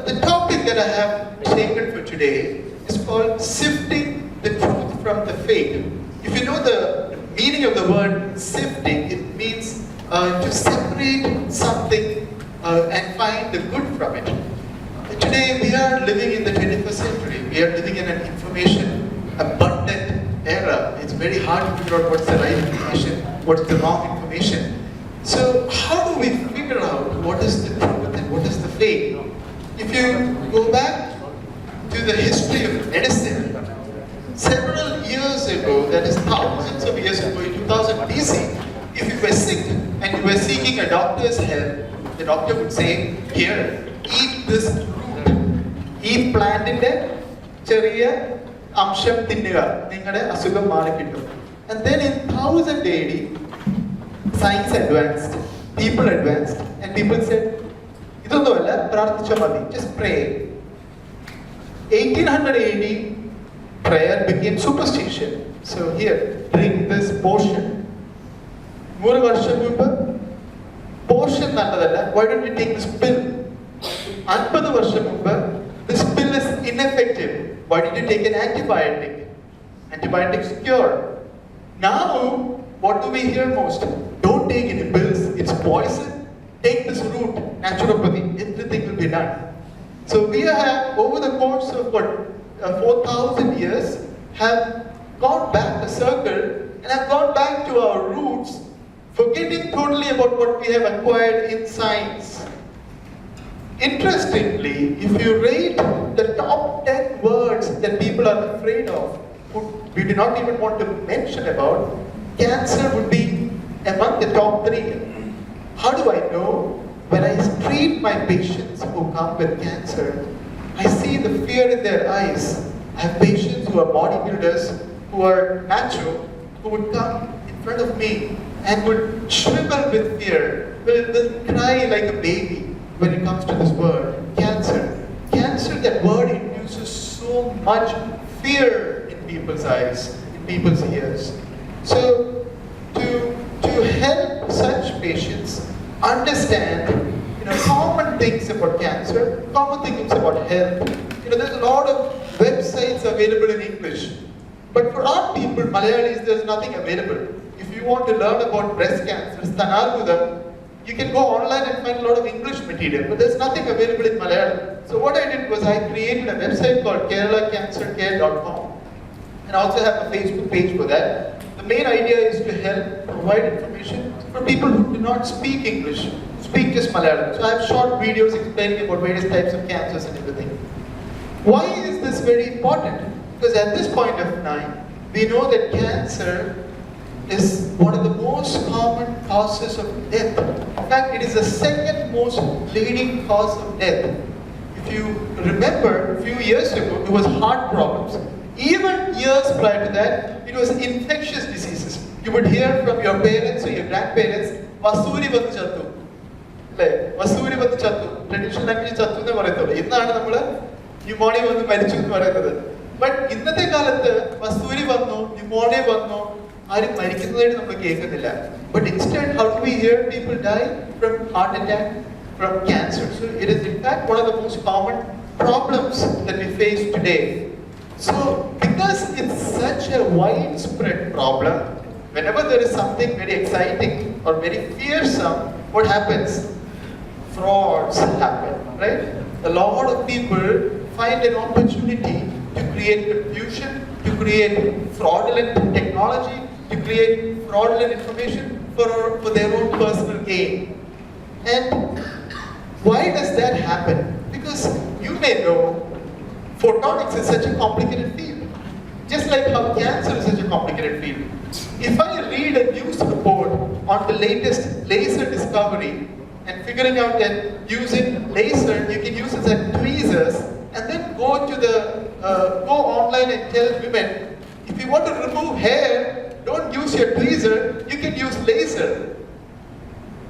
the topic that I have taken for today is called sifting the truth from the fake. If you know the meaning of the word sifting, it means to separate something and find the good from it. Today we are living in the 21st century. We are living in an information abundant era. It's very hard to figure out what's the right information, what's the wrong information. So how do we figure out what is the truth and what is the fake? If you go back to the history of medicine, several years ago, that is thousands of years ago, in 2000 BC, if you were sick and you were seeking a doctor's help, the doctor would say, here, eat this root. Eat plant in the chariya amsham tinnuka. Ningade asugam maari kittum. And then in 1000 AD, science advanced, people advanced, and people said, idonnu alla, prarthicha madi, just pray. 1800 AD, prayer became superstition. So here, drink this potion. Moru varsham munpu, potion nalladalla, why don't you take this pill? 50 varsham munpu, this pill is ineffective. Why did you take an antibiotic? Antibiotics cure. Now, what do we hear most? Don't take any pills, it's poison. Take this root, naturopathy, everything will be done. So we have, over the course of 4,000 years, have gone back a circle and have gone back to our roots, forgetting totally about what we have acquired in science. Interestingly, if you rate the top 10 words that people are afraid of, we do not even want to mention about, cancer would be among the top 3. How do I know? When I treat my patients who come with cancer, I see the fear in their eyes. I have patients who are bodybuilders, who are macho, who would come in front of me and would shrivel with fear, will cry like a baby when it comes to this word, cancer. Cancer, that word induces so much fear in people's eyes, in people's ears. So, to help such patients understand, common things about cancer, common things about health. There's a lot of websites available in English. But for our people, Malayalis, there's nothing available. If you want to learn about breast cancer, Stanarvudam, you can go online and find a lot of English material, but there's nothing available in Malayalam. So what I did was I created a website called keralacancercare.com and also have a Facebook page for that. The main idea is to help provide information for people who do not speak English, speak just Malayalam. So I have short videos explaining about various types of cancers and everything. Why is this very important? Because at this point of time, we know that cancer is one of the most common causes of death. In fact, it is the second most leading cause of death. If you remember, a few years ago, it was heart problems. Even years prior to that, it was infectious diseases. You would hear from your parents or your grandparents, Vasuri vannu chattu. Vasuri vannu chattu. Traditional language chattu ennu parayathu. Innana nammal pneumonia vannu marichu ennu parayunnathu. But innathe kalathu Vasuri vannu, pneumonia vannu, but instead, how do we hear people die from heart attack, from cancer? So it is in fact one of the most common problems that we face today. So because it's such a widespread problem, whenever there is something very exciting or very fearsome, what happens? Frauds happen, right? A lot of people find an opportunity to create confusion, to create fraudulent technology, to create fraudulent information for their own personal gain. And why does that happen? Because you may know photonics is such a complicated field. Just like how cancer is such a complicated field. If I read a news report on the latest laser discovery and figuring out that using laser, you can use it as tweezers, and then go online and tell women, if you want to remove hair, don't use your tweezer, you can use laser.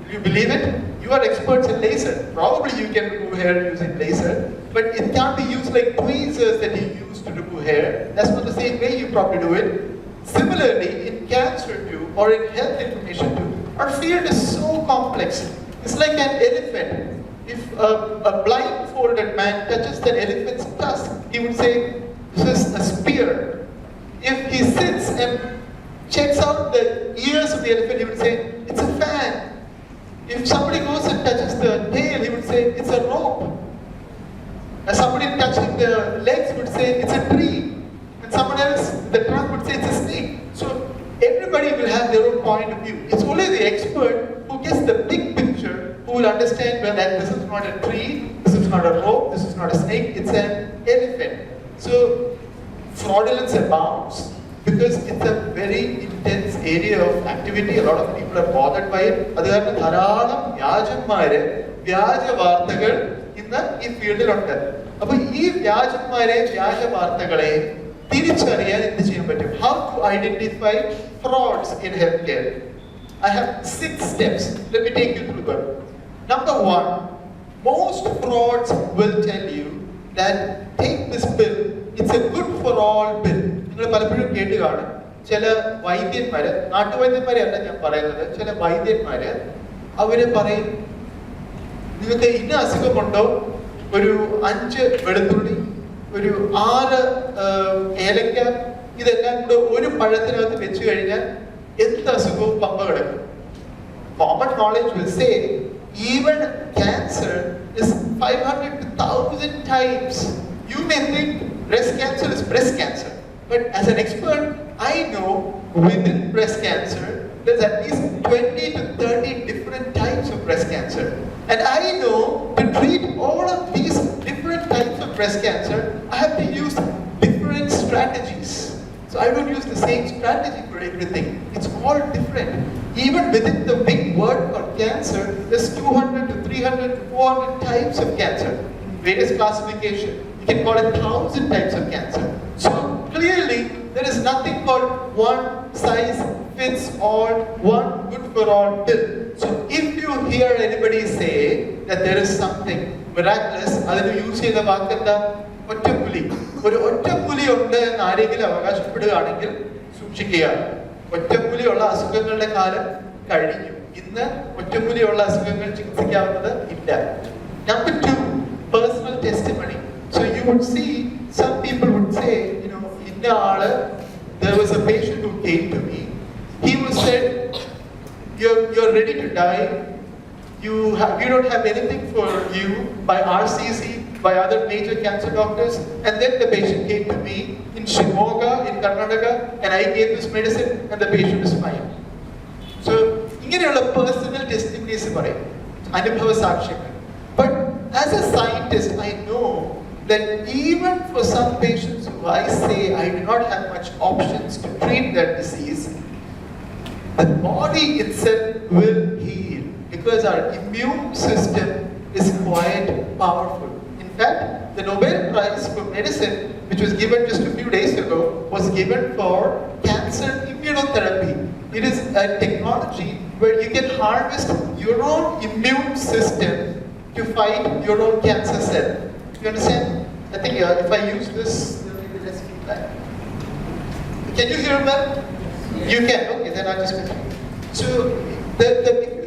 Do you believe it? You are experts in laser. Probably you can remove hair using laser, but it can't be used like tweezers that you use to remove hair. That's not the same way you probably do it. Similarly, in cancer too, or in health information too, our field is so complex. It's like an elephant. If a blindfolded man touches the elephant's tusk, he would say, this is a spear. If he sits and checks out the ears of the elephant, he would say, it's a fan. If somebody goes and touches the tail, he would say, it's a rope. And somebody touching the legs would say, it's a tree. And someone else, the trunk would say, it's a snake. So everybody will have their own point of view. It's only the expert who gets the big picture who will understand well, that this is not a tree, this is not a rope, this is not a snake, it's an elephant. So fraudulence abounds because it's a very intense area of activity. A lot of people are bothered by it. അത് കാരണം ധാരാളം വ്യാജന്മാര് വ്യാജ വാർത്തകൾ ഇന്ന് ഈ ഫീൽഡിലുണ്ട്. അപ്പൊ ഈ വ്യാജന്മാരെ വ്യാജ വാർത്തകളെ തിരിച്ചറിയാൻ എന്ത് ചെയ്യാൻ പറ്റും? How to identify frauds in healthcare? I have 6 steps. Let me take you through them. Number 1, most frauds will tell you that take this pill, it's a good for all pill. നിങ്ങൾ പലപ്പോഴും കേട്ട് കാണും ചില വൈദ്യന്മാര്, നാട്ടുവൈദ്യന്മാരെയല്ല ഞാൻ പറയുന്നത്, ചില വൈദ്യന്മാര് അവര് പറയും നിങ്ങൾക്ക് ഇന്ന അസുഖമുണ്ടോ, ഒരു 5 വെളുത്തുള്ളി, ഒരു 6 ഏലക്ക, ഇതെല്ലാം കൂടെ ഒരു പഴത്തിനകത്ത് വെച്ച് കഴിഞ്ഞാൽ എന്ത് അസുഖവും പമ്പ കിടക്കും. Common knowledge will say even cancer is 500 to 1000 times. You may think breast cancer is breast cancer, but as an expert, I know within breast cancer there's at least 20 to 30 different types of breast cancer. And I know to treat all of these different types of breast cancer, I have to use different strategies. So I don't use the same strategy for everything. It's all different. Even within the big word called cancer, there's 200 to 300 to 400 types of cancer. Various classification. You can call it 1000 types of cancer. So clearly, there is nothing called one size fits all, one good for all pill. So if you hear anybody say that there is something miraculous, adinu use cheyna vaakenda ഒറ്റപ്പുലി, ഒരു ഒറ്റപ്പുലി ഉണ്ട് എന്ന് ആരെങ്കിലും അവകാശപ്പെടുകയാണെങ്കിൽ സൂക്ഷിക്കുക. ഒറ്റപ്പുലിയുള്ള അസുഖങ്ങളുടെ കാലം കഴിഞ്ഞു. ഇന്ന് ഒറ്റപ്പുലിയുള്ള അസുഖങ്ങൾ ചികിത്സിക്കാവുന്നത് ഇല്ല. Number 2, personal testimony. So you would see some people would say, inna aale, there was a patient who came to me. He was said, you're ready to die. We don't have anything for you by RCC, by other major cancer doctors. And then the patient came to me in Shimoga, in Karnataka, and I gave this medicine and the patient is fine. So, ingeneയുള്ള personal testimonies പറയും, അനുഭവ സാക്ഷ്യങ്ങൾ. But as a scientist, I know that even for some patients who I say I do not have much options to treat their disease, the body itself will heal because our immune system is quite powerful. In fact, the Nobel Prize for Medicine, which was given just a few days ago, was given for cancer immunotherapy. It is a technology where you can harvest your own immune system to fight your own cancer cell. You understand? I think if I use this, there will be less feedback. Can you hear well? You can. Okay, then I'll just continue. So,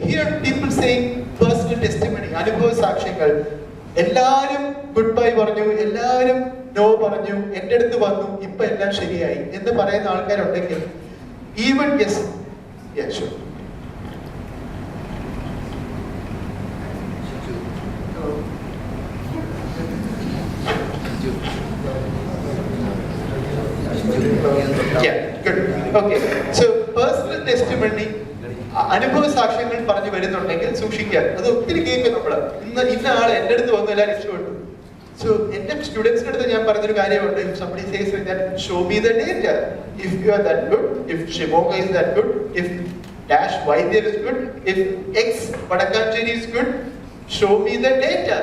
hear people saying personal testimony, അനുഭവ സാക്ഷ്യങ്ങൾ. എല്ലാവരും good bye പറഞ്ഞു, എല്ലാവരും no പറഞ്ഞു, എൻ്റെ അടുത്ത് വന്നു, ഇപ്പൊ എല്ലാം ശരിയായി എന്ന് പറയുന്ന ആൾക്കാരുണ്ടെങ്കിൽ even yes sure. Yeah, good. Okay. So personal testimony, അനുഭവ സാക്ഷ്യങ്ങൾ പറഞ്ഞു വരുന്നുണ്ടെങ്കിൽ സൂക്ഷിക്കുക. അത് ഒത്തിരി കേൾക്കും നമ്മള്. ഇന്ന ആൾ എൻ്റെ അടുത്ത് വന്നു എല്ലാം രക്ഷപ്പെട്ടു. So എൻ്റെ സ്റ്റുഡൻസിന്റെ അടുത്ത് ഞാൻ പറഞ്ഞൊരു കാര്യമുണ്ട്. If somebody says that, show me the data. If you are that good, if Shimoga is that good, if dash Vaidya is good, if X Vadakanjani is good, show me the data.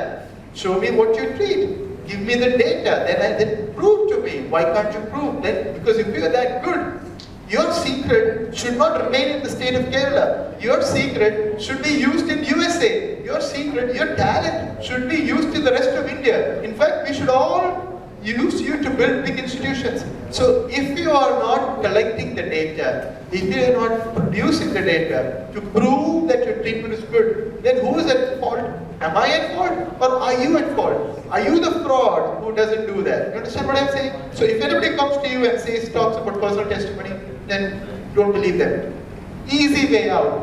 Show me what you treat. Give me the data. Then prove to me. Why can't you prove? Then because if you are that good, your secret should not remain in the state of Kerala. Your secret should be used in USA. Your secret, your talent should be used in the rest of India. In fact, we should all use you to build big institutions. So if you are not collecting the data, if you are not producing the data to prove that your treatment is good, then who is at fault? Am I at fault or are you at fault? Are you the fraud who doesn't do that? You understand what I'm saying? So if anybody comes to you and talks about personal testimony, then don't believe them. Easy way out.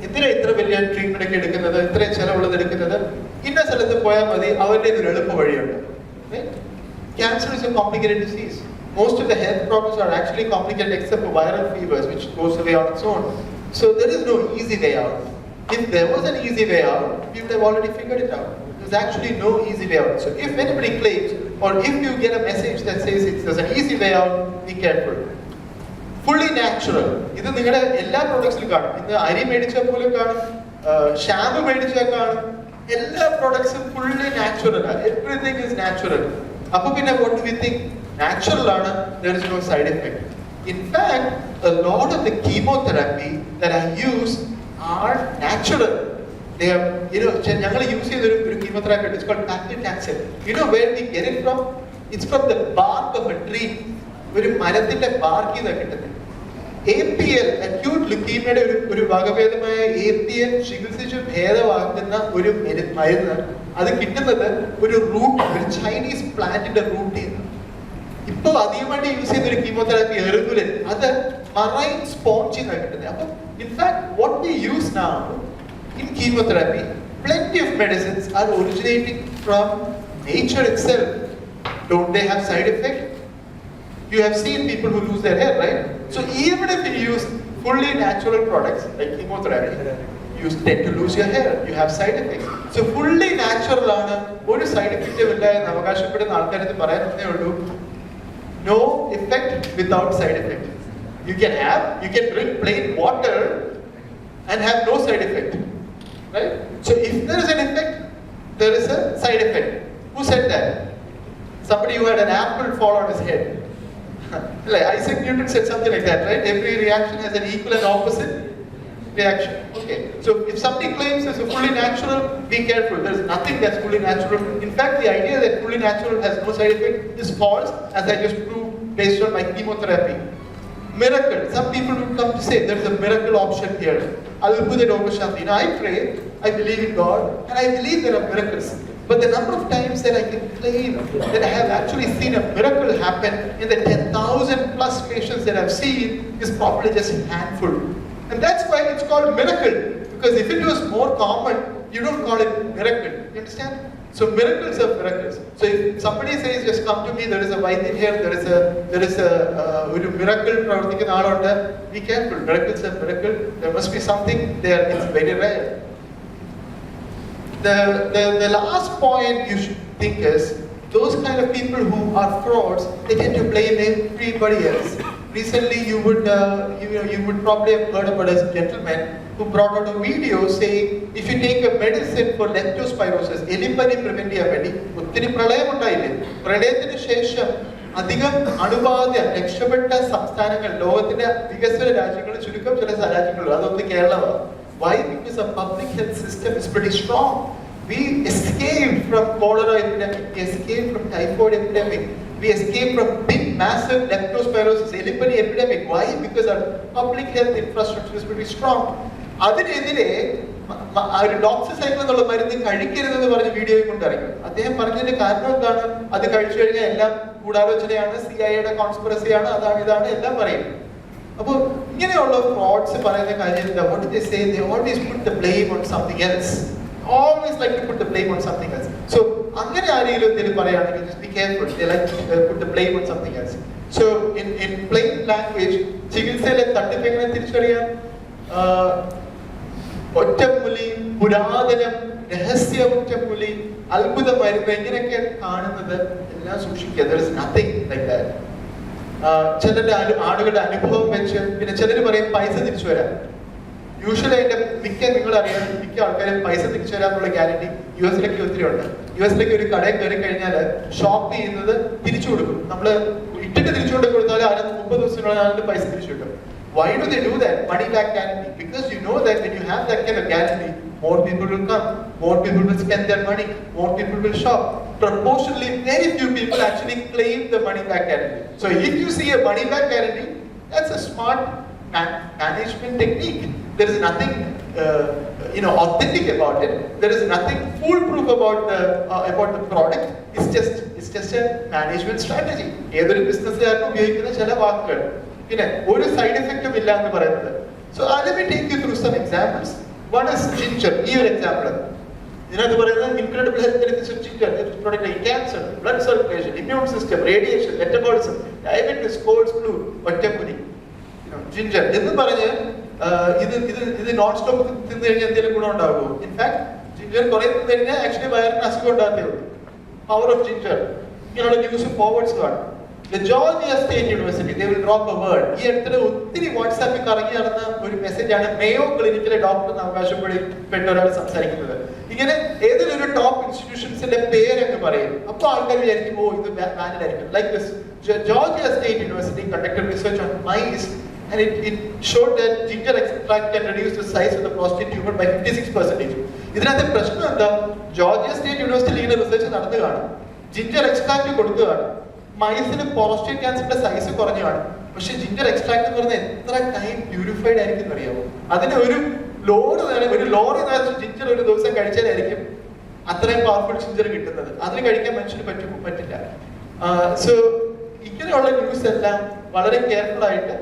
എന്തിനാ ഇത്ര വലിയ treatment ഒക്കെ എടുക്കുന്നത്, ഇത്രയും ചെലവുള്ളത് എടുക്കുന്നത്? ഇന്ന സ്ഥലത്ത് പോയാൽ മതി, അവരുടെ ഒരു എളുപ്പ വഴിയുണ്ട്. Cancer is a complicated disease. Most of the health problems are actually complicated except for viral fevers, which goes away on its own. So there is no easy way out. If there was an easy way out, we would have already figured it out. There's actually no easy way out. So if anybody claims, or if you get a message that says there's an easy way out, be careful. Fully natural. ഇത് നിങ്ങളുടെ എല്ലാ പ്രോഡക്ട്സിലും കാണും. ഇന്ന് അരി മേടിച്ചാൽ പോലും കാണും, shampoo മേടിച്ചാൽ കാണും. എല്ലാ പ്രോഡക്ട്സും ഫുള്ളി നാച്ചുറൽ ആണ്. Everything is natural. അപ്പൊ പിന്നെ what do we think? Natural ആണ്, there is no side effect. In fact, a lot of the chemotherapy that I use are natural. They are, ഞങ്ങൾ യൂസ് ചെയ്ത ഒരു chemotherapy, it's called paclitaxel. You know where we get it from? It's from the bark of a tree. ഒരു മരത്തിന്റെ ബാർക്കിൽ നിന്നാണ് കിട്ടുന്നത്. APL, acute leukemia ഒരു വകഭേദമായ APL ചികിത്സിച്ച് ഭേദമാക്കുന്ന ഒരു മരുന്ന്, അത് കിട്ടുന്നത് ഒരു റൂട്ട്, ഒരു ചൈനീസ് പ്ലാന്റിന്റെ റൂട്ടിൽ നിന്ന്. ഇപ്പൊ അധികമായിട്ട് യൂസ് ചെയ്യുന്ന ഒരു കീമോതെറാപ്പി എറുകുലൻ, അത് മറൈൻ സ്പോഞ്ചിൽ നിന്നാണ് കിട്ടുന്നത്. അപ്പൊ in fact what we use now in chemotherapy, plenty of medicines are originating from nature itself. Don't they have side effect? You have seen people who lose their hair, right? So even if you use fully natural products like chemotherapy, you tend to lose your hair. You have side effects. So fully natural ആണ്, ഒരു side ഇഫക്റ്റും ഇല്ല എന്ന് അവകാശപ്പെടുന്ന ആൾക്കാരത് പറയാനേ ഉള്ളൂ. No effect without side effect. You can drink plain water and have no side effect, right? So if there is an effect, there is a side effect. Who said that? Somebody who had an apple fall on his head. Like Isaac Newton said something like that, right? Every reaction has an equal and opposite reaction. Okay. So if somebody claims it's a fully natural, be careful. There's nothing that's fully natural. In fact, the idea that fully natural has no side effect is false, as I just proved based on my chemotherapy. Miracle. Some people would come to say there's a miracle option here. I pray, I believe in God, and I believe there are miracles. But the number of times that I can claim that I have actually seen a miracle happen in the 10,000 plus patients that I've seen is probably just a handful. And that's why it's called miracle. Because if it was more common, you don't call it miracle. You understand? So miracles are miracles. So if somebody says, just come to me, there is a vaidyan here, there is a miracle pravartikkunna aalundu, be careful. Miracles are miracle. There must be something there. It's very rare. The last point you should think is, those kind of people who are frauds, they tend to blame everybody else. Recently, you would probably have heard about a gentleman who brought out a video saying, if you take a medicine for leptospirosis, elipani prevent ചെയ്യാൻ വേണ്ടി ഒത്തിരി പ്രളയം ഉണ്ടായില്ലേ, പ്രളയത്തിന് ശേഷം അധികം അണുബാധ രക്ഷപ്പെട്ട സംസ്ഥാനങ്ങൾ, ലോകത്തിന്റെ വികസന രാജ്യങ്ങൾ ചുരുക്കം ചില രാജ്യങ്ങളുള്ളൂ, അതൊന്ന് കേരളമാണ്. Why? Because the public health system is pretty strong. We escaped from cholera epidemic, we escaped from typhoid epidemic, we escaped from big massive leptospirosis, elipani epidemic. Why? Because our public health infrastructure is pretty strong. അതിനെതിരെ ഒരു doxycycline എന്നുള്ള മരുന്ന് കഴിക്കരുതെന്ന് പറഞ്ഞ video കൊണ്ടിറങ്ങി. അദ്ദേഹം പറഞ്ഞതിന്റെ കാരണം എന്താണ്? അത് കഴിച്ചു കഴിഞ്ഞാൽ എല്ലാം ഗൂഢാലോചനയാണ്, CIA കോൺസ്പിറസിയാണ്, അതാണ് ഇതാണ് എല്ലാം പറയും. അപ്പോൾ ഇങ്ങനെയുള്ള ഫ്രോഡ്സ് പറയുന്ന കാര്യം എന്താ? What do they say? They always put the blame on something else. Always like to put the blame on something else. So അങ്ങനെ ആരെങ്കിലും എന്തെങ്കിലും പറയുകയാണെങ്കിൽ just be careful. They like to put the blame on something else. So in plain language, ചികിത്സയിലെ തട്ടിപ്പ് എങ്ങനെ തിരിച്ചറിയാം? ഒറ്റമൂലി, പുരാതനം, രഹസ്യ ഒറ്റമൂലി, അത്ഭുത മരുന്ന്, ഇങ്ങനെയൊക്കെ കാണുന്നത് എല്ലാം സൂക്ഷിക്കുക. There is nothing like that. ചിലരുടെ ആളുകളുടെ അനുഭവം വെച്ച്, പിന്നെ ചിലർ പറയും പൈസ തിരിച്ചു വരാം. യൂഷ്വലി അതിന്റെ നിങ്ങളറിയാം, മിക്ക ആൾക്കാരും പൈസ തിരിച്ചു വരാനുള്ള ഗ്യാരണ്ടി US-ലേക്ക് ഒത്തിരി ഉണ്ട്. US-ലേക്ക് ഒരു കടയിൽ കയറി കഴിഞ്ഞാൽ ഷോപ്പ് ചെയ്യുന്നത് തിരിച്ചു കൊടുക്കും. നമ്മൾ ഇട്ടിട്ട് തിരിച്ചു കൊടുത്താൽ അതിന് 30 ദിവസത്തിനുള്ളിൽ പൈസ തിരിച്ചു കിട്ടും. Why do they do that? Money back guarantee. Because you know that when you have that kind of guarantee, more people will come, more people will spend their money, more people will shop. proportionally very few people actually claim the money back guarantee. So if you see a money back guarantee, that's a smart management technique. There is nothing authentic about it. There is nothing foolproof about the product. It's just a management strategy. ഏതൊരു ബിസിനസ്സുകാരനും ഉപയോഗിക്കുന്ന ചില വാക്കുകൾ പിന്നെ ഒരു side എഫക്റ്റും ഇല്ല എന്ന് പറയുന്നത്. So let me take you through some examples. One is ginger. ഈ ഒരു എക്സാമ്പിൾ ഇതിനകത്ത് പറയുന്നത് incredible health benefits of ginger. It's protecting cancer, blood circulation, immune system, radiation, metabolism, diabetes, colds, flu, ഒറ്റപ്പുലി. Ginger എന്ന് പറഞ്ഞ് ഇത് നോൺ സ്റ്റോപ്പ് തിന്നു കഴിഞ്ഞാൽ എന്തെങ്കിലും ഗുണം ഉണ്ടാകുമോ? ഇൻഫാക്ട് ജിഞ്ചർ കുറെ തിന്നു കഴിഞ്ഞാൽ ആക്ച്വലി വയറിന് അസുഖം ഉണ്ടാകത്തേ ഉള്ളൂ. പവർ ഓഫ് ജിഞ്ചർ ഇങ്ങനെയുള്ള ന്യൂസ് ഫോർവേഡ്സ് കാണും. The Georgia State University, they will drop a word. ഈ അടുത്തിടെ ഒത്തിരി വാട്സാപ്പിൽ കറങ്ങി നടന്ന ഒരു മെസ്സേജാണ് മേയോ ക്ലിനിക്കിലെ ഡോക്ടർ അവകാശപ്പെട്ട ഒരാൾ സംസാരിക്കുന്നത്. ഇങ്ങനെ ഏതൊരു ഒരു ടോപ്പ് ഇൻസ്റ്റിറ്റ്യൂഷൻസിന്റെ പേരങ്ങ് പറയും. അപ്പോൾ ആൾക്കാർ വിചാരിക്കും ഓ ഇത് വാലിഡ് ആയിരിക്കും. Like this, Georgia State University conducted research on mice and it showed that ginger extract can reduce the size of the prostate tumor by 56%. ഇതിനകത്തെ പ്രശ്നം എന്താ? ജോർജിയ സ്റ്റേറ്റ് യൂണിവേഴ്സിറ്റിയിൽ ഇങ്ങനെ റിസർച്ച് നടന്നു കാണും. ജിഞ്ചർ എക്സ്ട്രാക്ട് കൊടുത്തു കാണും. മൈസിന് പ്രോസ്റ്റേറ്റ് ക്യാൻസറിന്റെ സൈസ് കുറഞ്ഞു കാണും. പക്ഷെ ജിഞ്ചർ എക്സ്ട്രാക്ട് എന്ന് പറഞ്ഞാൽ എത്ര ടൈം പ്യൂരിഫൈഡ് ആയിരിക്കും അറിയാമോ? അതിന് ഒരു ലോറി നിറച്ച് ജിഞ്ചർ ഒരു ദിവസം കഴിച്ചാലായിരിക്കും അത്രയും പവർഫുൾ ജിഞ്ചർ കിട്ടുന്നത്. അതിന് കഴിക്കാൻ മനുഷ്യന് പറ്റില്ല. സോ ഇങ്ങനെയുള്ള ന്യൂസ് എല്ലാം വളരെ കെയർഫുൾ ആയിട്ട്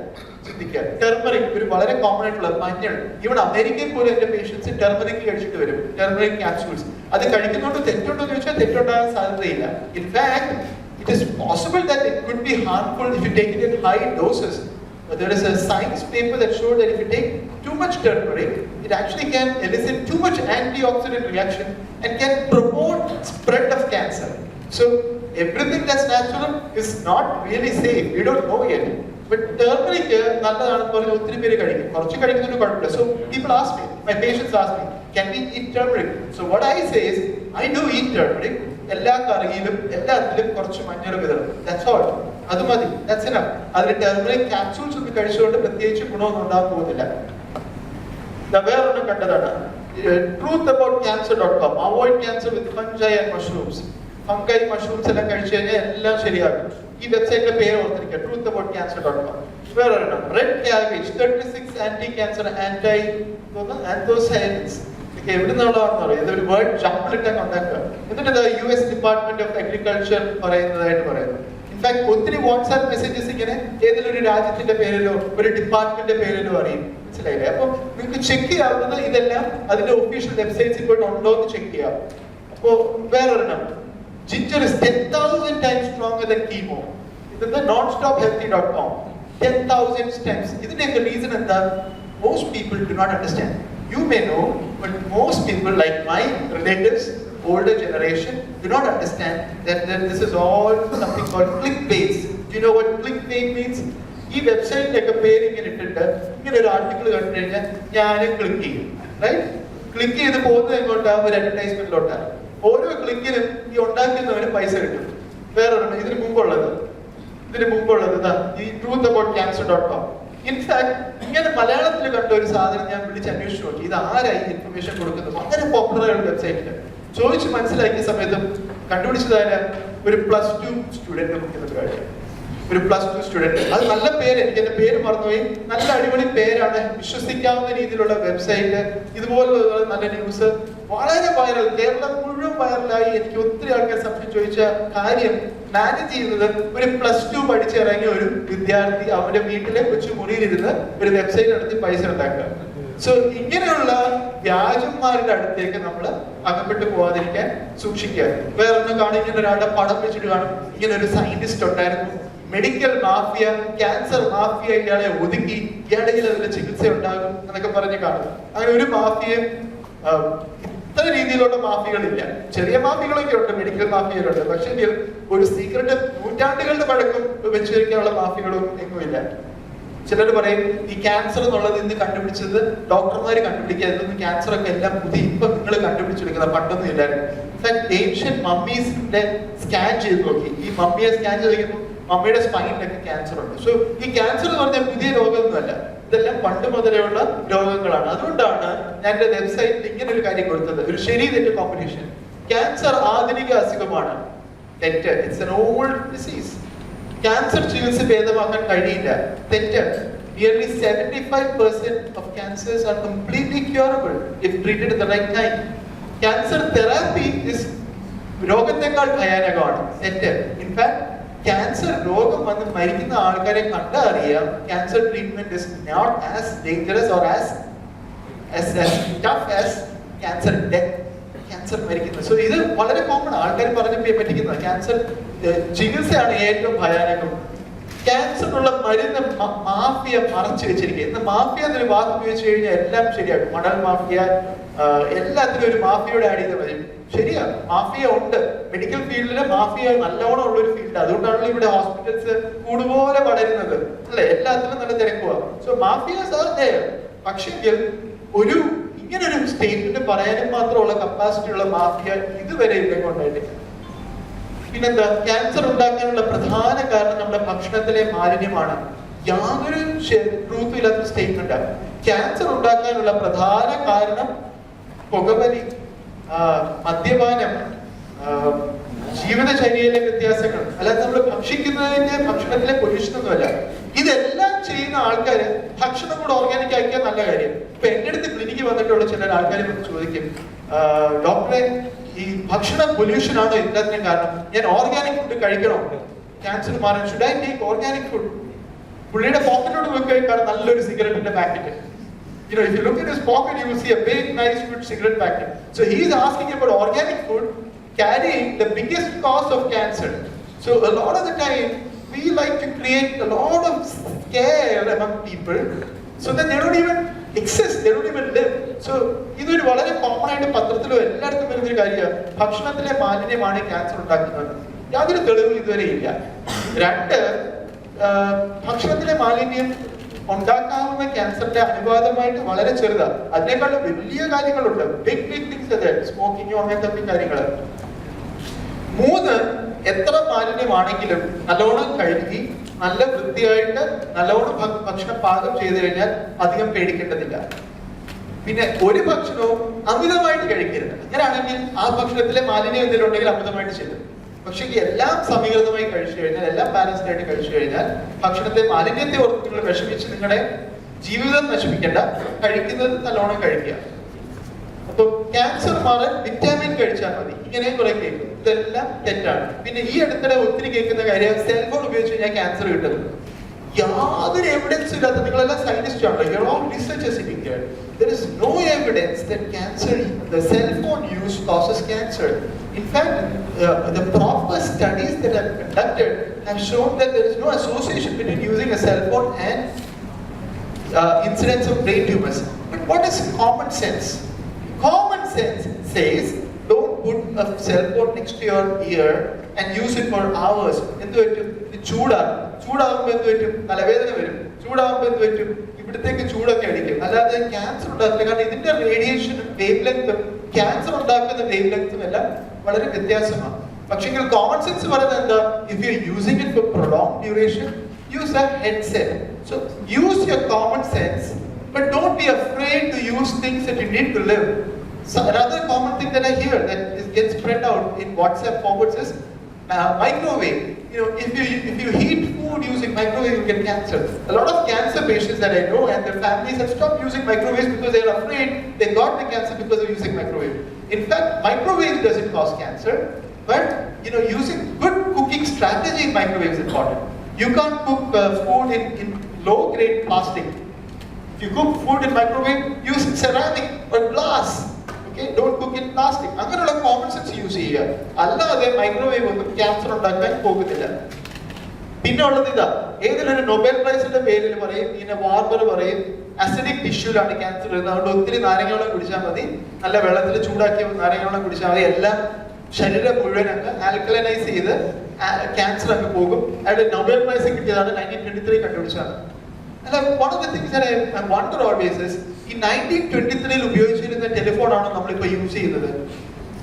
ചിന്തിക്കുക. ടെർമറിക് ഒരു വളരെ കോമൺ ആയിട്ടുള്ള മഞ്ഞൾ. ഇവിടെ അമേരിക്കയിൽ പോലും എന്റെ പേഷ്യൻസ് ടെർമറിക് കഴിച്ചിട്ട് വരും. Turmeric capsules. അത് കഴിക്കുന്നതുകൊണ്ട് തെറ്റുണ്ടോ എന്ന് ചോദിച്ചാൽ തെറ്റുണ്ടാകാൻ സാധ്യതയില്ല. In fact it is possible that it could be harmful if you take it in high doses. But there is a science paper that showed that if you take too much turmeric, it actually can elicit too much antioxidant reaction and can promote spread of cancer. So everything that's natural is not really safe. We don't know yet. But turmeric നല്ലതാണെന്ന് പറഞ്ഞ് ഒത്തിരി പേര് കഴിക്കും. കുറച്ച് കഴിക്കുന്നതിന് കുഴപ്പമില്ല. So people ask me, my patients ask me, can we eat turmeric? So what I say is, I do eat turmeric. എല്ലാ കറിയിലും എല്ലാത്തിലും കുറച്ച് മഞ്ഞൾ വിതറും. That's all. അത് മതി. That's enough. അതിൽ ടെർമറിക് ക്യാപ്സ്യൂൾസ് ഒക്കെ കഴിച്ചുകൊണ്ട് പ്രത്യേകിച്ച് ഗുണമൊന്നും ഉണ്ടാകാൻ പോകുന്നില്ല. വേറൊന്നും കണ്ടതാണ് truthAboutCancer.com. Avoid cancer with fungi and mushrooms. Fungi mushrooms എല്ലാം കഴിച്ചു കഴിഞ്ഞാൽ എല്ലാം ശരിയാകും. ഈ വെബ്സൈറ്റിന്റെ പേര് ഓർത്തിരിക്കുക, truthAboutCancer.com. വേറൊരെണ്ണം red cabbage 36 anti cancer anthocyanins. എവിടെ നിന്നുള്ളതാണെന്ന് പറയും. ഇതൊരു വേർഡ് ജംപിളിട്ടങ്ങ് ഉണ്ടാക്കുക. എന്നിട്ട് US ഡിപ്പാർട്ട്മെന്റ് ഓഫ് അഗ്രികൾച്ചർ പറയുന്നതായിട്ട് പറയുന്നു. ഇൻഫാക്ട് ഒത്തിരി വാട്സ്ആപ്പ് മെസ്സേജസ് ഇങ്ങനെ ഏതെങ്കിലും ഒരു രാജ്യത്തിന്റെ പേരിലോ ഒരു ഡിപ്പാർട്ട്മെന്റിന്റെ പേരിലോ അറിയും. മനസ്സിലായില്ലേ? അപ്പൊ നിങ്ങൾക്ക് ചെക്ക് ചെയ്യാവുന്നത് ഇതെല്ലാം അതിന്റെ ഒഫീഷ്യൽ വെബ്സൈറ്റ്സിൽ പോയിട്ട് ഉണ്ടോ എന്ന് ചെക്ക് ചെയ്യാം. അപ്പോ വേറൊരെണ്ണം ginger is 10,000 times stronger than chemo. ഇതെന്താ nonstophealthy.com. 10,000 times. ഇതിന്റെയൊക്കെ റീസൺ എന്താ? Most people do not understand. You may know, but most people, like my relatives, older generation, do not understand that this is all something called clickbait. Do you know what clickbait means? ഈ വെബ്സൈറ്റിലൊക്കെ പേര് ഇങ്ങനെ ഇട്ടിട്ട് ഇങ്ങനെ ഒരു article കണ്ടു കഴിഞ്ഞാൽ ഞാനും click ചെയ്യും. റൈറ്റ്? ക്ലിക്ക് ചെയ്ത് പോകുന്നത് എങ്ങോട്ടാ? ഒരു അഡ്വർടൈസ്മെന്റിലോട്ടാണ്. ഓരോ ക്ലിക്കിനും ഈ ഉണ്ടാക്കുന്നവന് പൈസ കിട്ടും. വേറൊരെണ്ണം ഇതിന് മുമ്പുള്ളത് ഈ truthAboutCancer.com. ഇൻഫാക്ട് ഇങ്ങനെ മലയാളത്തിൽ കണ്ട ഒരു സാധനം ഞാൻ വിളിച്ച് അന്വേഷിച്ചു നോക്കി. ഇത് ആരായി ഇൻഫർമേഷൻ കൊടുക്കുന്നത്? വളരെ പോപ്പുലർ ആയ വെബ്സൈറ്റില് ചോദിച്ച് മനസ്സിലാക്കിയ സമയത്തും കണ്ടുപിടിച്ചതായ ഒരു +2 സ്റ്റുഡന്റ് നോക്കുന്ന പരിപാടി. ഒരു +2 സ്റ്റുഡന്റ്. അത് നല്ല പേര്, എനിക്ക് എന്റെ പേര് മറന്നുപോയി. നല്ല അടിപൊളി പേരാണ്, വിശ്വസിക്കാവുന്ന രീതിയിലുള്ള വെബ്സൈറ്റ്. ഇതുപോലുള്ള നല്ല ന്യൂസ് വളരെ വൈറൽ, കേരളം മുഴുവൻ വൈറലായി. എനിക്ക് ഒത്തിരി ആൾക്കാർ സംശയം ചോദിച്ച കാര്യം മാനേജ് ചെയ്യുന്നത് ഒരു +2 പഠിച്ചിറങ്ങിയ ഒരു വിദ്യാർത്ഥി അവന്റെ വീട്ടിലെ കൊച്ചു മുറിയിലിരുന്ന് ഒരു വെബ്സൈറ്റ് നടത്തി പൈസ ഉണ്ടാക്കുക. സോ ഇങ്ങനെയുള്ള വ്യാജന്മാരുടെ അടുത്തേക്ക് നമ്മൾ അകപ്പെട്ടു പോകാതിരിക്കാൻ സൂക്ഷിക്കുക. വേറൊന്നും കാണും, ഇങ്ങനെ ഒരാളുടെ പടം വെച്ചിട്ട് കാണും, ഇങ്ങനെ ഒരു സയന്റിസ്റ്റ് ഉണ്ടായിരുന്നു, മെഡിക്കൽ മാഫിയ, ക്യാൻസർ മാഫിയ ഇയാളെ ഒതുക്കി, ഇയാളുടെ അതിന്റെ ചികിത്സ ഉണ്ടാകും എന്നൊക്കെ പറഞ്ഞ് കാണും. അങ്ങനെ ഒരു മാഫിയ ഇത്ര രീതിയിലുള്ള മാഫിയകളില്ല. ചെറിയ മാഫിയകളൊക്കെ ഉണ്ട്, മെഡിക്കൽ മാഫിയകളുണ്ട്. പക്ഷെ ഒരു സീക്രട്ട് നൂറ്റാണ്ടുകളുടെ പഴക്കം വെച്ച് വയ്ക്കാനുള്ള മാഫിയകളും എങ്ങുമില്ല. ചിലർ പറയും ഈ ക്യാൻസർ എന്നുള്ളത് ഇന്ന് കണ്ടുപിടിച്ചത് ഡോക്ടർമാർ കണ്ടുപിടിക്കുക, ഇതൊന്നും ക്യാൻസർ ഒക്കെ എല്ലാം പുതിയ ഇപ്പൊ നിങ്ങൾ കണ്ടുപിടിച്ചെടുക്കുന്ന, പണ്ടൊന്നും ഇല്ലായിരുന്നു. ഏൻഷ്യന്റ് മമ്മീസിന്റെ സ്കാൻ ചെയ്ത് നോക്കി, ഈ മമ്മിയെ സ്കാൻ ചെയ്ത് നോക്കിയപ്പോൾ മമ്മിയുടെ സ്പൈനിലൊക്കെ ക്യാൻസർ ഉണ്ട്. സോ ഈ ക്യാൻസർ എന്ന് പറഞ്ഞാൽ പുതിയ രോഗമൊന്നുമല്ല, ഇതെല്ലാം പണ്ട് മുതലുള്ള രോഗങ്ങളാണ്. അതുകൊണ്ടാണ് ഞാൻ എന്റെ വെബ്സൈറ്റിൽ ഇങ്ങനെ ഒരു കാര്യം കൊടുത്തത്, ഒരു ശരി തെറ്റ് കോമ്പറ്റീഷൻ. ക്യാൻസർ ആധുനിക അസുഖമാണ്. തെറ്റ്. It's an old disease. Cancer ചികിത്സ ഭേദമാക്കാൻ കഴിയില്ല. തെറ്റ്. Nearly 75% of cancers are completely curable if treated at the right time. Cancer therapy is രോഗത്തെക്കാൾ ഭയാനകമാണ്. തെറ്റ്. ഇൻഫാക്ട് ക്യാൻസർ രോഗം വന്ന് മരിക്കുന്ന ആൾക്കാരെ കണ്ടറിയാം cancer treatment is not as dangerous or as tough as cancer death. Cancer മരിക്കുന്നത്. സോ ഇത് വളരെ common. ആൾക്കാർ പറഞ്ഞു പറ്റിക്കുന്നത് ക്യാൻസർ ചികിത്സയാണ് ഏറ്റവും ഭയാനകം. ക്യാൻസറിനുള്ള മരുന്ന് മാഫിയ മറച്ചു വെച്ചിരിക്കുക. ഇന്ന് മാഫിയ എന്നൊരു വാക്ക് ഉപയോഗിച്ച് കഴിഞ്ഞാൽ എല്ലാം ശരിയാകും. മണൽ മാഫിയ, എല്ലാത്തിനും ഒരു മാഫിയോട് ആഡ് ചെയ്ത് മതി. ശരിയാ, മാഫിയ ഉണ്ട്. മെഡിക്കൽ ഫീൽഡില് മാഫിയ നല്ലോണം ഉള്ളൊരു ഫീൽഡ്. അതുകൊണ്ടാണല്ലോ ഇവിടെ ഹോസ്പിറ്റൽസ് കൂടുതപോലെ വളരുന്നത് അല്ലെ? എല്ലാത്തിലും നല്ല തിരക്കുവാ. So mafias are there. പക്ഷെങ്കിൽ ഒരു ഇങ്ങനൊരു സ്റ്റേറ്റ്മെന്റ് പറയാനും മാത്രമുള്ള കപ്പാസിറ്റി ഉള്ള മാഫിയ ഇതുവരെ ഇവിടെ കൊണ്ടായിട്ടില്ല. പിന്നെന്താ? ക്യാൻസർ ഉണ്ടാക്കാനുള്ള പ്രധാന കാരണം നമ്മുടെ ഭക്ഷണത്തിലെ മാലിന്യമാണ്. യാതൊരു ട്രൂത്തും ഇല്ലാത്ത സ്റ്റേറ്റ്മെന്റാണ്. ക്യാൻസർ ഉണ്ടാക്കാനുള്ള പ്രധാന കാരണം പുകവലി, മദ്യപാനം, ജീവിതചര്യയിലെ വ്യത്യാസങ്ങൾ, അല്ലാതെ നമ്മൾ ഭക്ഷിക്കുന്നതിന്റെ ഭക്ഷണത്തിലെ പൊല്യൂഷൻ ഒന്നുമല്ല. ഇതെല്ലാം ചെയ്യുന്ന ആൾക്കാര് ഭക്ഷണം കൂടെ ഓർഗാനിക് ആക്കിയാൽ നല്ല കാര്യം. ഇപ്പൊ എന്റെ അടുത്ത് ക്ലിനിക്ക് വന്നിട്ടുള്ള ചില ആൾക്കാർ ചോദിക്കും, ഡോക്ടറെ ഈ ഭക്ഷണ പൊല്യൂഷൻ ആണോ എല്ലാത്തിനും കാരണം? ഞാൻ ഓർഗാനിക് ഫുഡ് കഴിക്കണോ ക്യാൻസർ മാറാൻ? Should I take organic food? പുള്ളിയുടെ പോക്കറ്റോട് പോയി കഴിക്കാൻ നല്ലൊരു സിഗരറ്റിന്റെ packet. You know, if you look at his pocket, you will see a big, nice, good cigarette packet. So he is asking about organic food carrying the biggest cause of cancer. So a lot of the time, we like to create a lot of scare among people, so that they don't even exist, they don't even live. So ഇതൊരു വളരെ common ആയിട്ട് പത്രത്തിലോ എല്ലായിടത്തും വരുന്നൊരു കാര്യമാണ്. ഭക്ഷണത്തിലെ മാലിന്യമാണ് cancer ഉണ്ടാക്കുന്നത്. യാതൊരു തെളിവും ഇതുവരെ ഇല്ല. രണ്ട്, ഭക്ഷണത്തിലെ മാലിന്യം ഉണ്ടാക്കാവുന്ന ക്യാൻസറിന്റെ അനുപാതമായിട്ട് വളരെ ചെറുതാണ്. അതിനേക്കാളും വലിയ കാര്യങ്ങളുണ്ട്. ബിഗ് തിങ്സ് അതെ, സ്മോക്കിങ്ങോ അങ്ങനത്തെ കാര്യങ്ങൾ. മൂന്ന്, എത്ര മാലിന്യമാണെങ്കിലും നല്ലോണം കഴുകി നല്ല വൃത്തിയായിട്ട് നല്ലോണം ഭക്ഷണം പാകം ചെയ്തു കഴിഞ്ഞാൽ അധികം പേടിക്കേണ്ടതില്ല. പിന്നെ ഒരു ഭക്ഷണവും അമിതമായിട്ട് കഴിക്കരുത്. അങ്ങനെയാണെങ്കിൽ ആ ഭക്ഷണത്തിലെ മാലിന്യം എന്തെങ്കിലും ഉണ്ടെങ്കിൽ അമിതമായിട്ട് ചെയ്യും. പക്ഷെ എല്ലാം സമീകൃതമായി കഴിച്ചു കഴിഞ്ഞാൽ, എല്ലാം ബാലൻസ്ഡ് ആയിട്ട് കഴിച്ചു കഴിഞ്ഞാൽ ഭക്ഷണത്തെ മാലിന്യത്തെ ഓർത്ത് നിങ്ങൾ വിഷമിച്ച് നിങ്ങളുടെ ജീവിതം നശിപ്പിക്കേണ്ട. കഴിക്കുന്നത് നല്ലോണം കഴിക്കുക. അപ്പൊ ക്യാൻസർ മാറാൻ വിറ്റാമിൻ കഴിച്ചാൽ മതി. ഇങ്ങനെ കുറെ കേൾക്കും. ഇതെല്ലാം തെറ്റാണ്. പിന്നെ ഈ അടുത്തിടെ ഒത്തിരി കേൾക്കുന്ന കാര്യം സെൽഫോൺ ഉപയോഗിച്ച് കഴിഞ്ഞാൽ ക്യാൻസർ കിട്ടുന്നത്. യാതൊരു എവിഡൻസും ഇല്ലാത്ത, നിങ്ങളെല്ലാം സയന്റിസ്റ്റ് ആണല്ലോ, you are all researchers in India. There is no evidence that cancer, the cell phone use causes cancer. In fact, the proper studies that have been conducted have shown that there is no association between using a cell phone and incidence of brain tumors. But what is common sense? Common sense says don't put a cell phone next to your ear and use it for hours. എന്ത് പറ്റും? ഇത് ചൂടാകുമ്പോൾ എന്ത് പറ്റും? തലവേദന വരും. ചൂടാകുമ്പോൾ എന്ത് പറ്റും? ഇവിടത്തേക്ക് ചൂടൊക്കെ അടിക്കും. അല്ലാതെ ക്യാൻസർ ഉണ്ടാക്കില്ല. കാരണം ഇതിന്റെ റേഡിയേഷനും വേവ് ലെങ്തും ക്യാൻസർ ഉണ്ടാക്കുന്ന വേവ് ലെങ്തും എല്ലാം വളരെ വ്യത്യാസമാണ്. പക്ഷേ കോമൺ സെൻസ് പറയുന്നത് എന്താ? If you using it for prolong duration, use A headset. So use your common sense, but don't be afraid to use things that you need to live. So another common thing that I hear that gets spread out in WhatsApp forwards is microwave. You know, if you heat food using microwave, you get cancer. A lot of cancer patients that I know and their families have stopped using microwaves because they are afraid they got the cancer because of using microwave. In fact, microwave doesn't cause cancer, but you know, using good cooking strategy in microwave is important. You can't cook food in low grade plastic. If you cook food in microwave, use ceramic or glass. Okay, don't cook in plastic. അങ്ങനെയുള്ള common sense use ചെയ്യുക. അല്ലാതെ microwave ഒന്നും cancer ഉണ്ടാക്കാൻ പോകുന്നില്ല. പിന്നെ ഉള്ളത് ഇതാ, ഏതൊരു നൊബേൽ പ്രൈസിന്റെ പേരിൽ പറയും, ഇങ്ങനെ വാർബർ പറയും അസിഡിക് ടിഷ്യൂലാണ് ക്യാൻസർ വരുന്നത്, അതുകൊണ്ട് ഒത്തിരി നാരങ്ങവെള്ളം കുടിച്ചാൽ മതി, നല്ല വെള്ളത്തിൽ ചൂടാക്കിയ നാരങ്ങവെള്ളം കുടിച്ചാൽ മതി, എല്ലാം ശരീരം മുഴുവൻ അങ്ങ് ആൽക്കലൈസ് ചെയ്ത് ക്യാൻസർ അങ്ങ് പോകും. അയാളുടെ നൊബേൽ പ്രൈസ് കിട്ടിയതാണ് 1923 കണ്ടുപിടിച്ചതാണ്. അല്ല, one of the things that I wonder always is, in 1923 ഉപയോഗിച്ചിരുന്ന ടെലിഫോൺ ആണോ നമ്മളിപ്പോൾ യൂസ് ചെയ്യുന്നത്?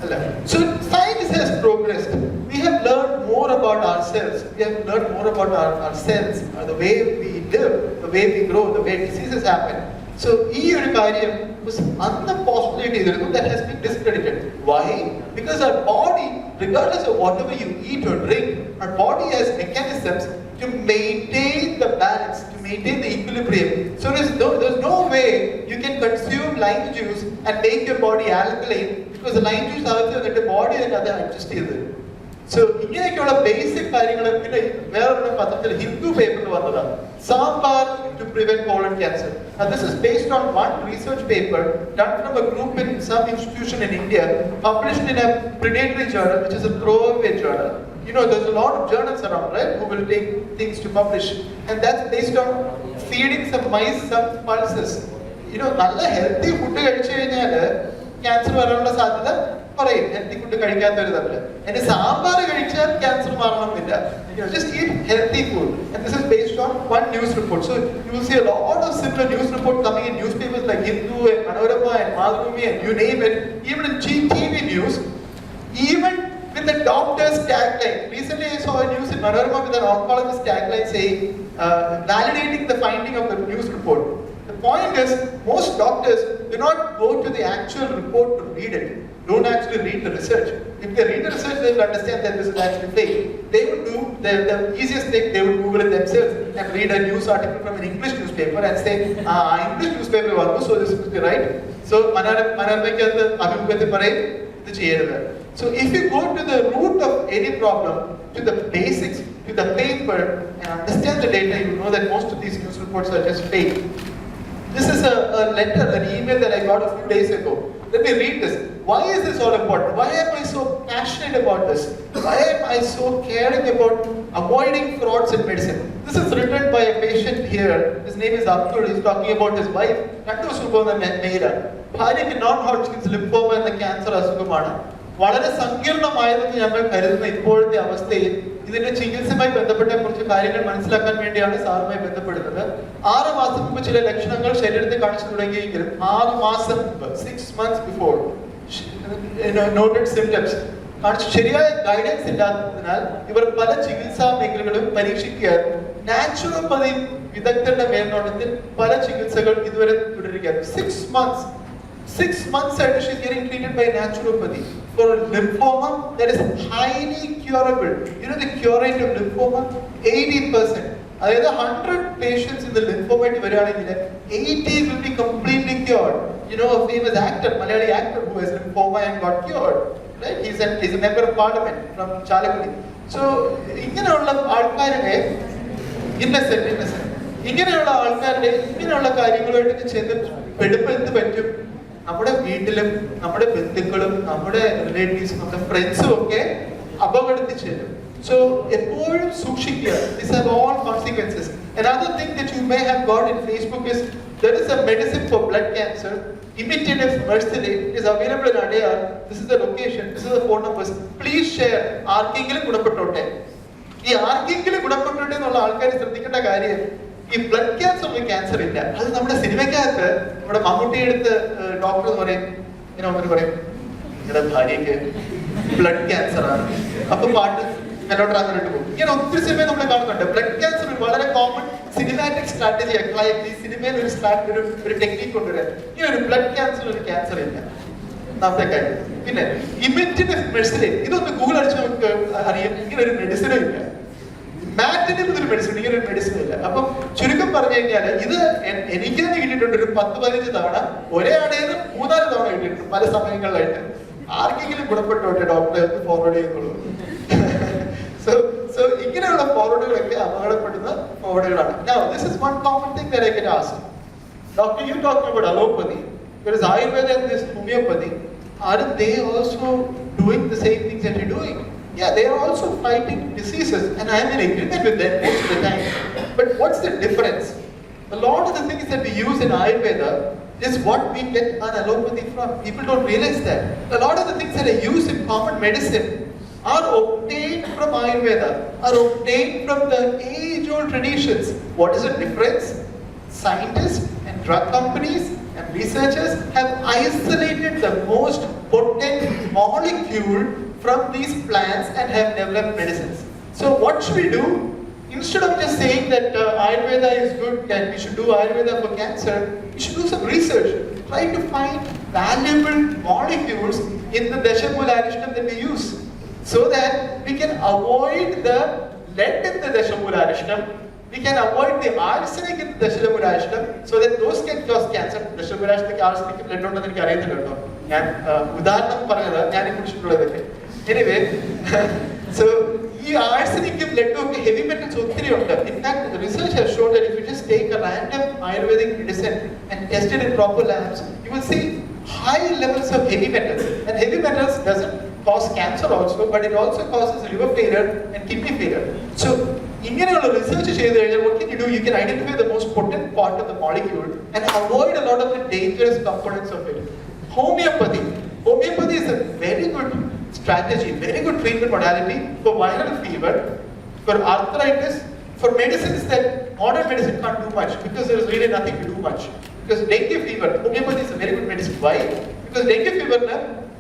അല്ല. So science has progressed. We have learned more about ourselves. We have learned more about our cells, the way we live, the way we grow, the way diseases happen. So ഈ ഒരു കാര്യം was അന്ന് postulate ചെയ്തിരുന്നു, that has been discredited. Why? Because our body, regardless of whatever you eat or drink, our body has mechanisms to maintain the balance, to maintain the equilibrium. So there's no way you can consume lime juice and make your body alkaline, because the lime juice has the body and other adjusted. So, ഇങ്ങനെയൊക്കെയുള്ള basic കാര്യങ്ങൾ പിന്നെ വേറൊരു പത്രത്തിൽ ഹിന്ദു പേപ്പറിൽ വന്നതാണ്. Sambar to prevent colon cancer. Now this is based on one research paper done from a group in some institution in India, published in a predatory journal, which is a throwaway journal. You know, there's a lot of journals around, right, who will take things to publish, and that's based on feeding some mice some pulses. You know, നല്ല healthy food കഴിച്ചു കഴിഞ്ഞാൽ cancer വരാനുള്ള സാധ്യത പറയും, healthy food കഴിക്കാത്തവര് തമ്മിൽ. എന്റെ സാമ്പാർ കഴിച്ചാൽ cancer മാറണമെന്നില്ല. Just eat healthy food. And this is based on one news report. So you will see a lot of similar news reports coming in newspapers like Hindu and Manorama and Madhurumi and you name it. Even in TV news, even with the doctor's tagline. Recently I saw a news in Manorama with an oncologist tagline saying, validating the finding of the news report. The point is, most doctors do not go to the actual report to read it. Don't actually read the research. If they read the research, they will understand that this is actually fake. They would do the easiest thing, they would Google it themselves and read a news article from an English newspaper and say, English newspaper was, so this must be right. So, so if you go to the root of any problem, to the basics, to the paper, and understand the data, you know that most of these news reports are just fake. This is a letter, an email that I got a few days ago. Let me read this. Why is this all important? Why am I so passionate about this? Why am I so caring about avoiding frauds in medicine? This is written by a patient here. His name is Abdul. He's talking about his wife. ഭാര്യയ്ക്ക് non-Hodgkin's lymphoma എന്ന cancer അസുഖമാണ്. വളരെ സങ്കീർണമായതെന്ന് ഞങ്ങൾ കരുതുന്ന ഇപ്പോഴത്തെ അവസ്ഥയിൽ ഇതിന്റെ ചികിത്സയുമായി ബന്ധപ്പെട്ട കുറച്ച് കാര്യങ്ങൾ മനസ്സിലാക്കാൻ വേണ്ടിയാണ് സാറുമായി ബന്ധപ്പെടുന്നത്. 6 മാസം മുമ്പ് ചില ലക്ഷണങ്ങൾ ശരീരത്തിൽ കാണിച്ചു തുടങ്ങിയെങ്കിലും 6 മാസം മുമ്പ് 6 months before noted symptoms കാണിച്ചു. ശരിയായ ഗൈഡൻസ് ഇല്ലാത്തതിനാൽ ഇവർ പല ചികിത്സാ മേഖലകളും പരീക്ഷിക്കുകയായിരുന്നു. നാച്ചുറോപ്പതി വിദഗ്ധരുടെ മേൽനോട്ടത്തിൽ പല ചികിത്സകൾ ഇതുവരെ തുടരുകയായിരുന്നു. 6 months later, she's getting treated by naturopathy for a lymphoma that is highly curable. You know the cure rate of lymphoma? 80%. Around 100 patients in the lymphoma, 80 will be completely cured. You know a famous actor, Malayali actor who has lymphoma and got cured. Right? He's a member of parliament from Chalakudi. So, ഇങ്ങനെയുള്ള ആൾക്കാരുടെ innocent. ഇങ്ങനെയുള്ള ആൾക്കാരുടെ ഇങ്ങനെയുള്ള കാര്യങ്ങളുമായിട്ട് ചെന്ന് പെടുമ്പോൾ എന്ത് പറ്റും? നമ്മുടെ വീട്ടിലും നമ്മുടെ ബന്ധുക്കളും നമ്മുടെ റിലേറ്റീവ്സും നമ്മുടെ ഫ്രണ്ട്സും ഒക്കെ അപകടത്തിൽ ചെല്ലും. So എപ്പോഴും സൂക്ഷിക്കുക. These are all consequences. Another thing that you may have got in Facebook is there is a medicine for blood cancer. Imitative mercury is available in Adyar. This is the location. This is the phone numbers. Please share. ആർക്കെങ്കിലും ഗുണപ്പെട്ടോട്ടെ. ഈ ആർക്കെങ്കിലും ഗുണപ്പെട്ടോട്ടെ എന്നുള്ള ആൾക്കാർ ശ്രദ്ധിക്കേണ്ട കാര്യം, ഈ blood cancer ഒരു cancer ഇല്ല. അത് നമ്മുടെ സിനിമയ്ക്കകത്ത് നമ്മുടെ മമ്മൂട്ടി എടുത്ത് ഡോക്ടർ പറയും, ഇങ്ങനെ പറയും നിങ്ങളുടെ ഭാര്യയ്ക്ക് ബ്ലഡ് ക്യാൻസർ ആണ്, അപ്പൊ പാട്ട് മെലോഡ്രാമയിലോട്ട് പോകും. ഇങ്ങനെ ഒത്തിരി സിനിമ നമ്മൾ കാണുന്നുണ്ട്. ബ്ലഡ് ക്യാൻസർ ഒരു വളരെ കോമൺ സിനിമാറ്റിക് സ്ട്രാറ്റജി. ഈ സിനിമയിൽ ഒരു ടെക്നിക്ക് കൊണ്ടുവരാൻ. ഇങ്ങനെ ഒരു ബ്ലഡ് ക്യാൻസർ ഒരു ക്യാൻസർ ഇല്ല. ഒന്നാമത്തെ കാര്യം. പിന്നെ ഇമിറ്റേറ്റീവ് മെഡിസിൻ, ഇതൊന്ന് ഗൂഗിൾ അടിച്ച് നമുക്ക് അറിയാം, ഇങ്ങനെ ഒരു മെഡിസിനും ഇല്ല. മാറ്റിന് ഒരു മെഡിസിൻ, ഇങ്ങനെ ഒരു മെഡിസിൻ ഇല്ല. അപ്പം ചുരുക്കം പറഞ്ഞു കഴിഞ്ഞാൽ ഇത് എനിക്ക് തന്നെ കിട്ടിയിട്ടുണ്ട് ഒരു 10-15 തവണ, ഒരേ ആടേന്ന് 3-4 തവണ കിട്ടിയിട്ടുണ്ട് പല സമയങ്ങളിലായിട്ട്. ആർക്കെങ്കിലും ഗുണപ്പെട്ടോട്ടെ ഡോക്ടറെ ഒന്ന് ഫോർവേഡ് ചെയ്യുന്നുള്ളൂ. So ഇങ്ങനെയുള്ള ഫോർവേഡുകളൊക്കെ അപകടപ്പെടുന്ന ഫോർവേഡുകളാണ്. Now this is one common thing that I can ask. Doctor, you talking about allopathy. There is Ayurveda and this homeopathy. Aren't they also doing the same things that you're doing? Yeah, they are also fighting diseases, and I am in agreement with them most of the time. But what's the difference? A lot of the things that we use in Ayurveda is what we get our allopathy from. People don't realize that. A lot of the things that are used in common medicine are obtained from Ayurveda, are obtained from the age-old traditions. What is the difference? Scientists and drug companies and researchers have isolated the most potent molecule from these plants and have developed medicines. So what should we do? Instead of just saying that Ayurveda is good and we should do Ayurveda for cancer, we should do some research. Try to find valuable molecules in the Dashamularishtam that we use, so that we can avoid the lead in the Dashamularishtam, we can avoid the arsenic in the Dashamularishtam, so that those can cause cancer. Dashamularishtam arsenic lead on the anyway, so arsenic led to heavy metals. In fact, the research has shown that if you just take a random Ayurvedic medicine and test it in proper labs, you will see high levels of heavy metals. And heavy metals doesn't cause cancer also, but it also causes liver failure and kidney failure. So, research what can you do? You can identify the most potent part of the molecule and avoid a lot of the dangerous components of it. Homeopathy is a very good strategy, very good treatment modality for viral fever, for arthritis, for medicines that modern medicine can't do much, because there is really nothing to do much. Because dengue fever, homeopathy is a very good medicine. Why? Because dengue fever,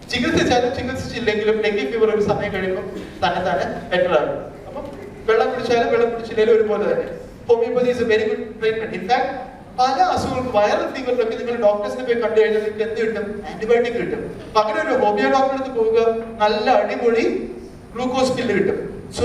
dengue fever is better. Homeopathy is a very good treatment. In fact, viral fever, doctors antibiotic. Homeo doctor glucose pill. So,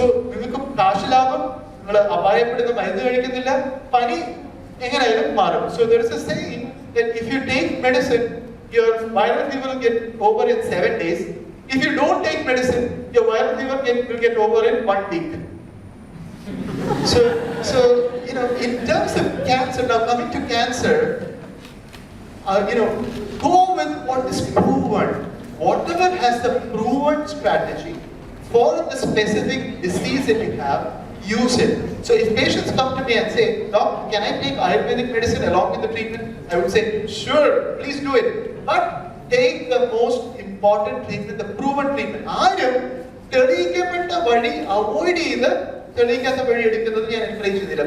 so there is a saying that if you take medicine, your viral fever will get over in 7 days. If you don't take medicine, your viral fever will get over in 1 week. So in terms of cancer, now coming to cancer, go with what is proven. Whatever has the proven strategy for the specific disease that you have, use it. So if patients come to me and say, Doc, can I take Ayurvedic medicine along with the treatment? I would say, sure, please do it. But take the most important treatment, the proven treatment.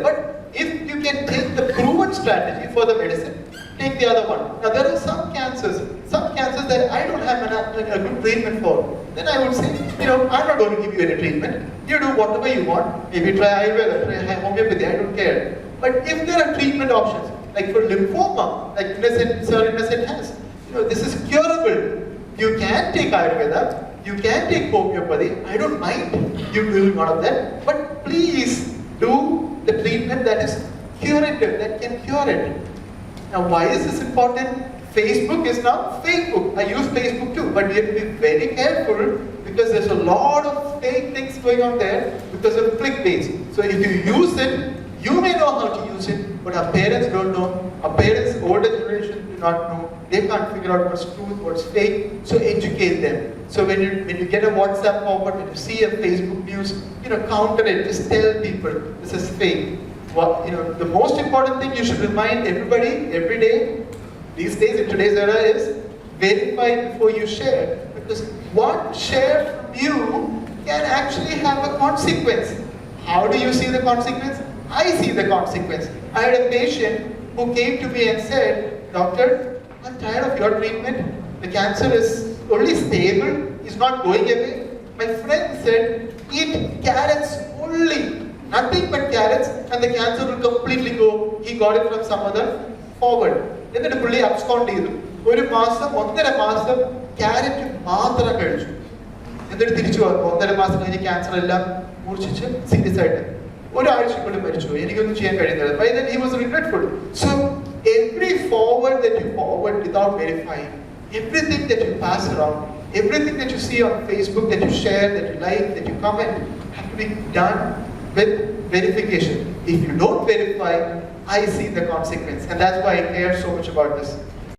But if you can take the proven strategy for the medicine, take the other one. Now there are some cancers that I don't have a good treatment for. Then I would say, I'm not going to give you any treatment. You do whatever you want. Maybe try Ayurveda, try homeopathy, I don't care. But if there are treatment options, like for lymphoma, like Sir Innocent has, this is curable. You can take Ayurveda, you can take homeopathy. I don't mind you doing one of them. But please do the treatment that is curative, that can cure it. Now, why is this important? Facebook is now Facebook. I use Facebook too, but we have to be very careful because there's a lot of fake things going on there because of clickbait. So if you use it, you may know how to use it, but our parents don't know. Our parents, older generation, do not know. They can't figure out what's truth, what's fake. So educate them. So when you get a WhatsApp forward, when you see a Facebook news, counter it. Just tell people this is fake. The most important thing you should remind everybody every day, these days in today's era, is verify before you share. Because one share from you can actually have a consequence. How do you see the consequence? I see the consequence. I had a patient who came to me and said, Doctor, I'm tired of your treatment. The cancer is only stable, it's not going away. My friend said, eat carrots only. Nothing but carrots, and the cancer will completely go. He got it from some other forward. Then the fully absconded. ഒരു മാസം 1.5 മാസം carrot മാത്രം കഴിച്ചു. എന്നിട്ട് തിരിച്ചു വന്നു. 1.5 മാസം കഴിഞ്ഞ് ക്യാൻസർ എല്ലാം മൂർച്ഛിച്ച് സീരിയസ് ആയിട്ട് ഒരാഴ്ചക്കുള്ളിൽ മരിച്ചു. എനിക്കൊന്നും ചെയ്യാൻ കഴിയുന്നില്ല. By then he was regretful. So every forward that you forward without verifying, everything that you pass around, everything that you see on Facebook, that you share, that you like, that you comment, have to be done with verification. If you don't verify, I see the consequence, and that's why I care so much about this.